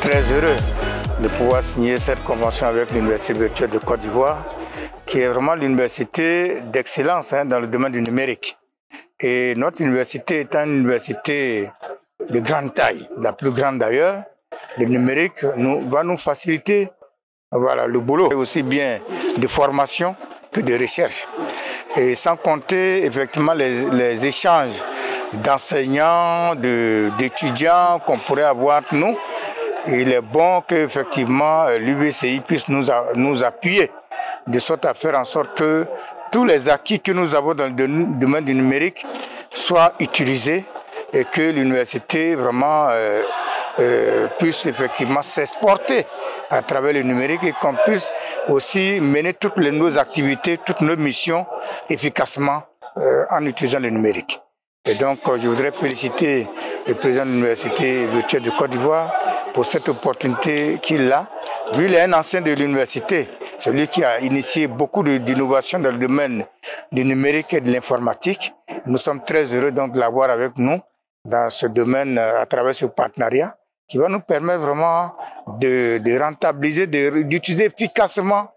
très heureux de pouvoir signer cette convention avec l'Université virtuelle de Côte d'Ivoire, qui est vraiment l'université d'excellence dans le domaine du numérique. Et notre université étant une université de grande taille, la plus grande d'ailleurs, le numérique va nous faciliter le boulot, aussi bien de formation que de recherche. Et sans compter effectivement les échanges d'enseignants, d'étudiants qu'on pourrait avoir nous. Il est bon qu'effectivement l'UVCI puisse nous appuyer de sorte à faire en sorte que tous les acquis que nous avons dans le domaine du numérique soient utilisés et que l'université vraiment puisse effectivement s'exporter à travers le numérique et qu'on puisse aussi mener toutes nos activités, toutes nos missions efficacement en utilisant le numérique. Et donc, je voudrais féliciter le président de l'Université virtuelle de Côte d'Ivoire pour cette opportunité qu'il a. Lui, il est un ancien de l'université, celui qui a initié beaucoup d'innovations dans le domaine du numérique et de l'informatique. Nous sommes très heureux donc de l'avoir avec nous dans ce domaine à travers ce partenariat qui va nous permettre vraiment de rentabiliser, d'utiliser efficacement,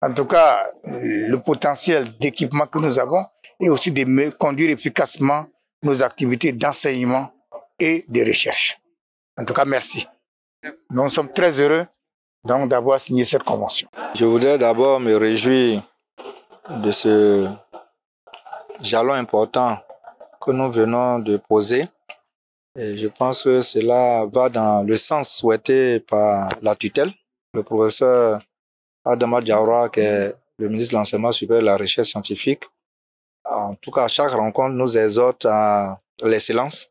en tout cas, le potentiel d'équipement que nous avons et aussi de conduire efficacement nos activités d'enseignement et de recherche. En tout cas, merci. Nous sommes très heureux donc d'avoir signé cette convention. Je voudrais d'abord me réjouir de ce jalon important que nous venons de poser. Et je pense que cela va dans le sens souhaité par la tutelle. Le professeur Adama Diawara, qui est le ministre de l'Enseignement supérieur et de la Recherche scientifique, en tout cas, à chaque rencontre, nous exhorte à l'excellence.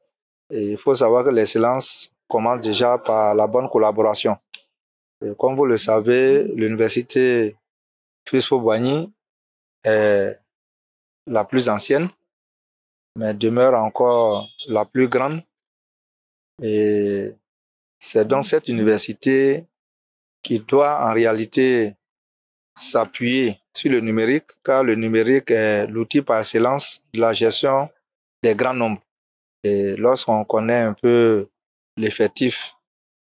Et il faut savoir que l'excellence commence déjà par la bonne collaboration. Et comme vous le savez, l'université Félix Houphouët-Boigny est la plus ancienne, mais demeure encore la plus grande. Et c'est donc cette université qui doit en réalité s'appuyer sur le numérique, car le numérique est l'outil par excellence de la gestion des grands nombres. Et lorsqu'on connaît un peu l'effectif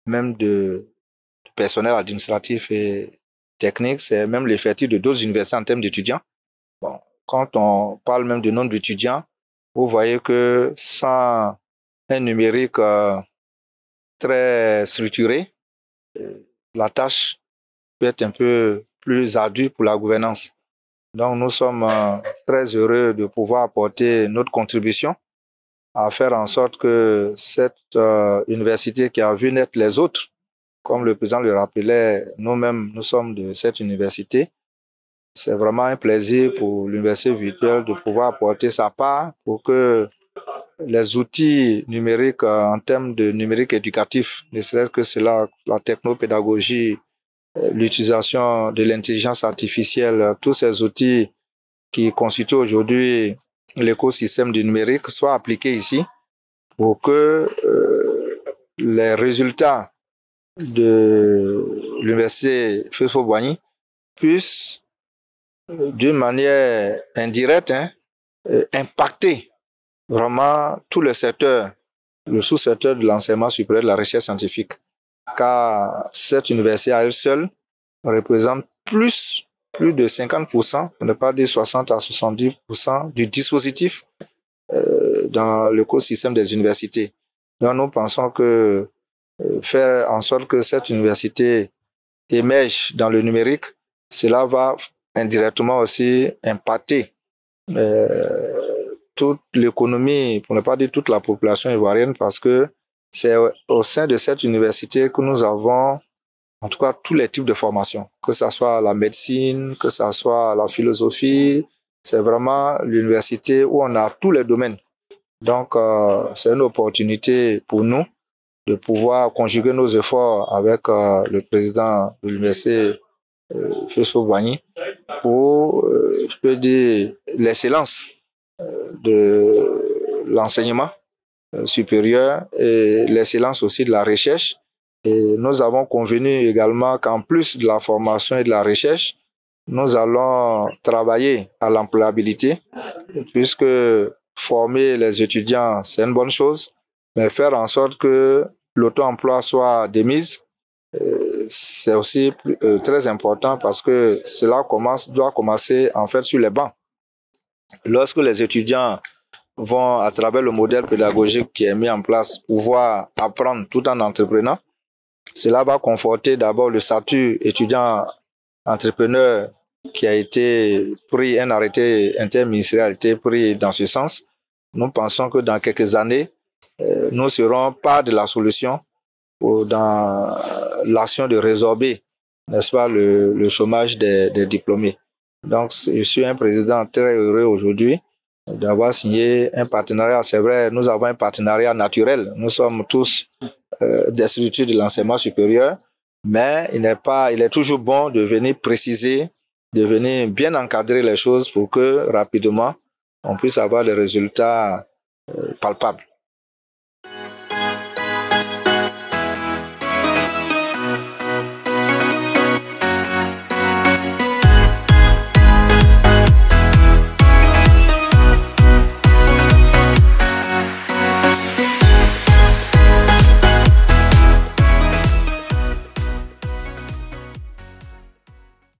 même de personnel administratif et technique, c'est même l'effectif de d'autres universités en termes d'étudiants. Bon, quand on parle même du nombre d'étudiants, vous voyez que sans un numérique très structuré, la tâche peut être un peu plus ardue pour la gouvernance. Donc nous sommes très heureux de pouvoir apporter notre contribution à faire en sorte que cette université qui a vu naître les autres, comme le président le rappelait, nous-mêmes, nous sommes de cette université. C'est vraiment un plaisir pour l'université virtuelle de pouvoir apporter sa part pour que les outils numériques en termes de numérique éducatif, ne serait-ce que cela, la technopédagogie, l'utilisation de l'intelligence artificielle, tous ces outils qui constituent aujourd'hui l'écosystème du numérique soient appliqués ici pour que les résultats de l'université Félix Houphouët-Boigny puissent, d'une manière indirecte, impacter vraiment tout le secteur, le sous-secteur de l'enseignement supérieur de la recherche scientifique. Car cette université à elle seule représente plus de 50%, pour ne pas dire 60 à 70% du dispositif dans l'écosystème des universités. Donc nous pensons que faire en sorte que cette université émerge dans le numérique, cela va indirectement aussi impacter toute l'économie, pour ne pas dire toute la population ivoirienne, parce que c'est au sein de cette université que nous avons en tout cas tous les types de formations, que ce soit la médecine, que ce soit la philosophie. C'est vraiment l'université où on a tous les domaines. Donc c'est une opportunité pour nous de pouvoir conjuguer nos efforts avec le président de l'université Félix Houphouët-Boigny pour, je peux dire, l'excellence de l'enseignement supérieur et l'excellence aussi de la recherche. Et nous avons convenu également qu'en plus de la formation et de la recherche, nous allons travailler à l'employabilité, puisque former les étudiants, c'est une bonne chose, mais faire en sorte que l'auto-emploi soit de mise, c'est aussi très important parce que cela doit commencer en fait sur les bancs. Lorsque les étudiants vont, à travers le modèle pédagogique qui est mis en place, pouvoir apprendre tout en entreprenant, cela va conforter d'abord le statut étudiant-entrepreneur qui a été pris, un arrêté interministériel a été pris dans ce sens. Nous pensons que dans quelques années, nous serons pas de la solution dans l'action de résorber, n'est-ce pas, le chômage des diplômés. Donc, je suis un président très heureux aujourd'hui d'avoir signé un partenariat. C'est vrai, nous avons un partenariat naturel. Nous sommes tous des structures de l'enseignement supérieur, mais il est toujours bon de venir préciser, de venir bien encadrer les choses pour que rapidement on puisse avoir des résultats palpables.